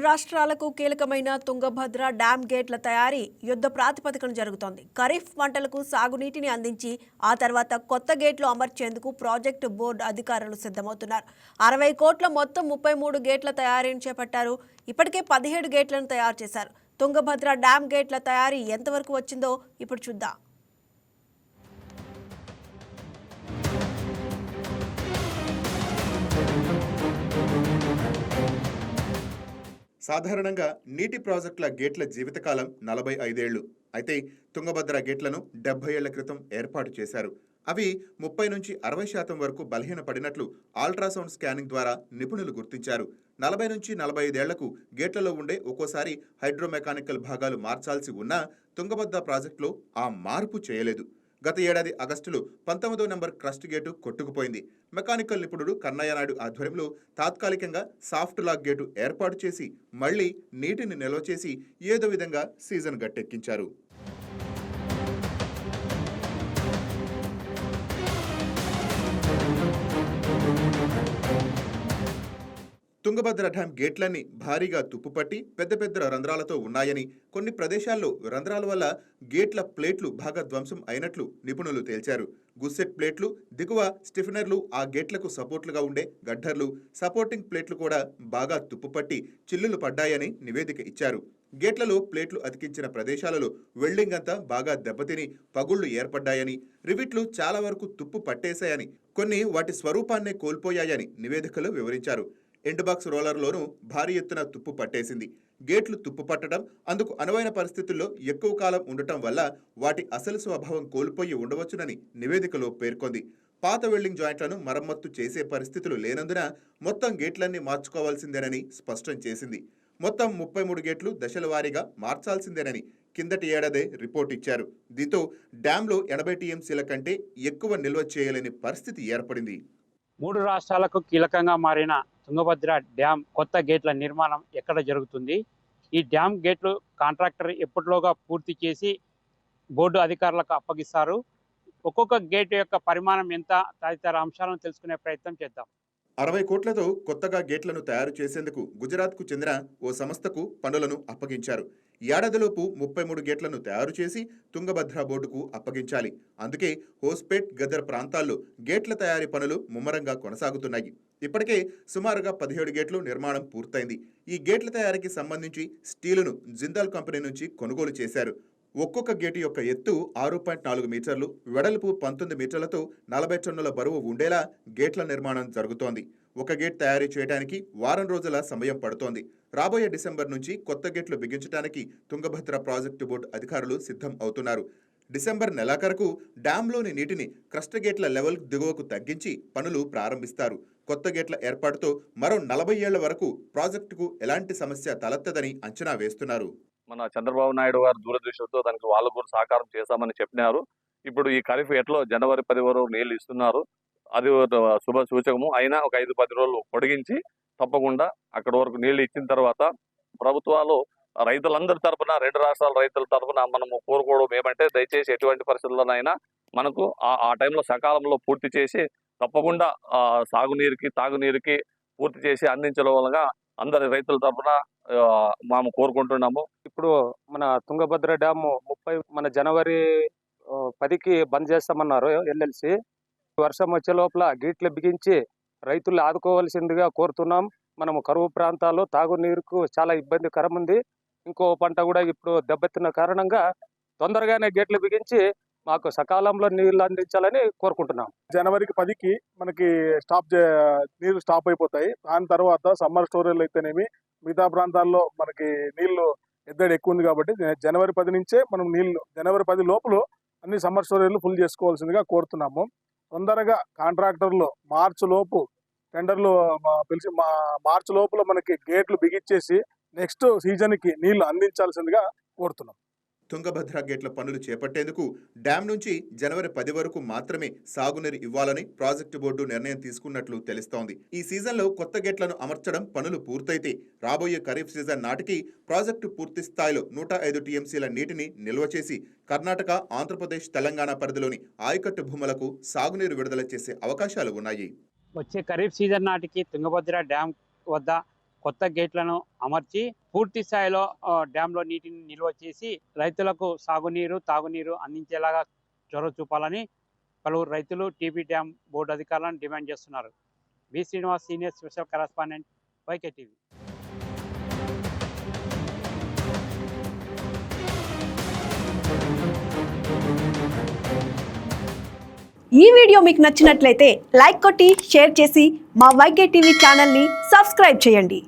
రాష్ట్రాలకు కీలకమైన తుంగభద్ర డ్యామ్ గేట్ల తయారీ యుద్ధ ప్రాతిపదికన జరుగుతోంది. ఖరీఫ్ పంటలకు సాగునీటిని అందించి ఆ తర్వాత కొత్త గేట్లు అమర్చేందుకు ప్రాజెక్టు బోర్డు అధికారులు సిద్ధమవుతున్నారు. 60 కోట్ల మొత్తం 33 గేట్ల తయారీని చేపట్టారు. ఇప్పటికే 17 గేట్లను తయారు చేశారు. తుంగభద్ర డ్యామ్ గేట్ల తయారీ ఎంతవరకు వచ్చిందో ఇప్పుడు చూద్దాం. సాధారణంగా నీటి ప్రాజెక్టుల గేట్ల జీవితకాలం 45 ఏళ్లు. అయితే తుంగభద్ర గేట్లను 70 ఏళ్ల క్రితం ఏర్పాటు చేశారు. అవి 30 నుంచి 60% వరకు బలహీనపడినట్లు అల్ట్రాసౌండ్ స్కానింగ్ ద్వారా నిపుణులు గుర్తించారు. 40 నుంచి 45 ఏళ్లకు గేట్లలో ఉండే ఒక్కోసారి హైడ్రోమెకానికల్ భాగాలు మార్చాల్సి ఉన్నా తుంగభద్ర ప్రాజెక్టులో ఆ మార్పు చేయలేదు. గత ఏడాది ఆగస్టులో 19వ నెంబర్ క్రస్ట్ గేటు కొట్టుకుపోయింది. మెకానికల్ నిపుణుడు కన్నయ్య నాయుడు ఆధ్వర్యంలో తాత్కాలికంగా సాఫ్ట్ లాక్ గేటు ఏర్పాటు చేసి మళ్లీ నీటిని నిల్వ చేసి ఏదో విధంగా సీజన్ గట్టెక్కించారు. తుంగభద్ర డ్యాం గేట్లన్నీ భారీగా తుప్పుపట్టి పెద్ద పెద్ద రంధ్రాలతో ఉన్నాయని, కొన్ని ప్రదేశాల్లో రంధ్రాల వల్ల గేట్ల ప్లేట్లు బాగా ధ్వంసం అయినట్లు నిపుణులు తేల్చారు. గుస్సెట్ ప్లేట్లు, దిగువ స్టిఫెనర్లు, ఆ గేట్లకు సపోర్ట్లుగా ఉండే గడ్డర్లు, సపోర్టింగ్ ప్లేట్లు కూడా బాగా తుప్పుపట్టి చిల్లులు పడ్డాయని నివేదిక ఇచ్చారు. గేట్లలో ప్లేట్లు అతికించిన ప్రదేశాలలో వెల్డింగ్ అంతా బాగా దెబ్బతిని పగుళ్లు ఏర్పడ్డాయని, రివిట్లు చాలా వరకు తుప్పు పట్టేశాయని, కొన్ని వాటి స్వరూపాన్నే కోల్పోయాయని నివేదికలో వివరించారు. ఎండ్బాక్స్ రోలర్లోనూ భారీ ఎత్తున తుప్పు పట్టేసింది. గేట్లు తుప్పు పట్టడం, అందుకు అనువైన పరిస్థితుల్లో ఎక్కువ కాలం ఉండటం వల్ల వాటి అసలు స్వభావం కోల్పోయి ఉండవచ్చునని నివేదికలో పేర్కొంది. పాత వెల్డింగ్ జాయింట్లను మరమ్మత్తు చేసే పరిస్థితులు లేనందున మొత్తం గేట్లన్నీ మార్చుకోవాల్సిందేనని స్పష్టం చేసింది. మొత్తం 33 గేట్లు దశల వారీగా మార్చాల్సిందేనని కిందటి ఏడాదే రిపోర్ట్ ఇచ్చారు. దీంతో డ్యాంలో 80 టీఎంసీల కంటే ఎక్కువ నిల్వ చేయలేని పరిస్థితి ఏర్పడింది. 3 రాష్ట్రాలకు కీలకంగా మారిన తుంగభద్ర డ్యాం కొత్త గేట్ల నిర్మాణం ఎక్కడ జరుగుతుంది? ఈ డ్యాం గేట్లు కాంట్రాక్టర్ ఎప్పటిలోగా పూర్తి చేసి బోర్డు అధికారులకు అప్పగిస్తారు? ఒక్కొక్క గేట్ యొక్క పరిమాణం ఎంత? తదితర అంశాలను తెలుసుకునే ప్రయత్నం చేద్దాం. 60 కోట్లతో కొత్తగా గేట్లను తయారు చేసేందుకు గుజరాత్కు చెందిన ఓ సంస్థకు పనులను అప్పగించారు. ఏడాదిలోపు 33 గేట్లను తయారు చేసి తుంగభద్ర బోర్డుకు అప్పగించాలి. అందుకే హోస్పేట్, గదర్ ప్రాంతాల్లో గేట్ల తయారీ పనులు ముమ్మరంగా కొనసాగుతున్నాయి. ఇప్పటికే సుమారుగా 17 గేట్లు నిర్మాణం పూర్తయింది. ఈ గేట్ల తయారీకి సంబంధించి స్టీలును జిందాల్ కంపెనీ నుంచి కొనుగోలు చేశారు. ఒక్కొక్క గేటు యొక్క ఎత్తు 6.4 మీటర్లు, వెడల్పు 19 మీటర్లతో 40 టన్నుల బరువు ఉండేలా గేట్ల నిర్మాణం జరుగుతోంది. ఒక గేట్ తయారీ చేయడానికి వారం రోజుల సమయం పడుతోంది. రాబోయే డిసెంబర్ నుంచి కొత్త గేట్లు బిగించడానికి తుంగభద్ర ప్రాజెక్టు బోర్డు అధికారులు సిద్ధం అవుతున్నారు. డిసెంబర్ నెలాఖరుకు డ్యాంలోని నీటిని క్రస్ట్ గేట్ల లెవెల్ దిగువకు తగ్గించి పనులు ప్రారంభిస్తారు. కొత్త గేట్ల ఏర్పాటుతో మరో 40 ఏళ్ల వరకు ప్రాజెక్టుకు ఎలాంటి సమస్య తలెత్తదని అంచనా వేస్తున్నారు. మన చంద్రబాబు నాయుడు గారు దూరదృష్టితో దానికి వాళ్ళు కూడా సహకారం చేశామని చెప్పినారు. ఇప్పుడు ఈ ఖరీఫ్ ఎట్లో జనవరి 10 వరకు నీళ్లు ఇస్తున్నారు. అది శుభ సూచకము. అయినా ఒక 5-10 రోజులు పొడిగించి తప్పకుండా అక్కడి వరకు నీళ్లు ఇచ్చిన తర్వాత ప్రభుత్వాలు రైతులందరి తరఫున, 2 రాష్ట్రాల రైతుల తరఫున మనము కోరుకోవడం ఏమంటే, దయచేసి ఎటువంటి పరిస్థితుల్లోనైనా మనకు ఆ టైంలో సకాలంలో పూర్తి చేసి తప్పకుండా సాగునీరుకి, తాగునీరుకి పూర్తి చేసి అందించడం వల్ల అందరి రైతుల తరఫున మేము కోరుకుంటున్నాము. ఇప్పుడు మన తుంగభద్ర డ్యాము మన జనవరి 10కి బంద్ చేస్తామన్నారు ఎల్ఎల్సి. వర్షం వచ్చే లోపల గేట్లు బిగించి రైతులు ఆదుకోవాల్సిందిగా కోరుతున్నాం. మనము కరువు ప్రాంతాల్లో తాగునీరుకు చాలా ఇబ్బందికరం ఉంది. ఇంకో పంట కూడా ఇప్పుడు దెబ్బతిన్న కారణంగా తొందరగానే గేట్లు బిగించి మాకు సకాలంలో నీళ్లు అందించాలని కోరుకుంటున్నాం. జనవరికి 10కి మనకి నీళ్లు స్టాప్ అయిపోతాయి. దాని తర్వాత సమ్మర్ స్టోరేజ్లు అయితేనేమి, మిగతా ప్రాంతాల్లో మనకి నీళ్లు ఎద్దడి ఎక్కువ ఉంది కాబట్టి జనవరి 10 నుంచే మనం జనవరి 10 లోపల అన్ని సమ్మర్ స్టోరేజ్లు ఫుల్ చేసుకోవాల్సిందిగా కోరుతున్నాము. తొందరగా కాంట్రాక్టర్లు మార్చి లోపు టెండర్లు పిలిచి మార్చి లోపల మనకి గేట్లు బిగించేసి నెక్స్ట్ సీజన్కి నీళ్లు అందించాల్సిందిగా కోరుతున్నాం. తుంగభద్ర గేట్ల పనులు చేపట్టేందుకు డ్యాం నుంచి జనవరి 10 వరకు మాత్రమే సాగునీరు ఇవ్వాలని ప్రాజెక్టు బోర్డు నిర్ణయం తీసుకున్నట్లు తెలుస్తోంది. ఈ సీజన్లో కొత్త గేట్లను అమర్చడం పనులు పూర్తయితే రాబోయే ఖరీఫ్ సీజన్ నాటికి ప్రాజెక్టు పూర్తి స్థాయిలో 105 టీఎంసీల నీటిని నిల్వ చేసి కర్ణాటక, ఆంధ్రప్రదేశ్, తెలంగాణ పరిధిలోని ఆయకట్టు భూములకు సాగునీరు విడుదల చేసే అవకాశాలు ఉన్నాయి. వచ్చే ఖరీఫ్ సీజన్ నాటికి తుంగభద్ర డ్యాం వద్ద కొత్త గేట్లను అమర్చి పూర్తి స్థాయిలో డ్యాంలో నీటిని నిల్వ చేసి రైతులకు సాగునీరు తాగునీరు అందించేలాగా చొరవ చూపాలని పలువురు రైతులు టీబీ డ్యామ్ బోర్డు అధికారులను డిమాండ్ చేస్తున్నారు. V Srinivas, senior special correspondent, YK TV. ఈ వీడియో మీకు నచ్చినట్లయితే లైక్ కొట్టి షేర్ చేసి మా వైకే టీవీ ఛానల్ని సబ్స్క్రైబ్ చేయండి.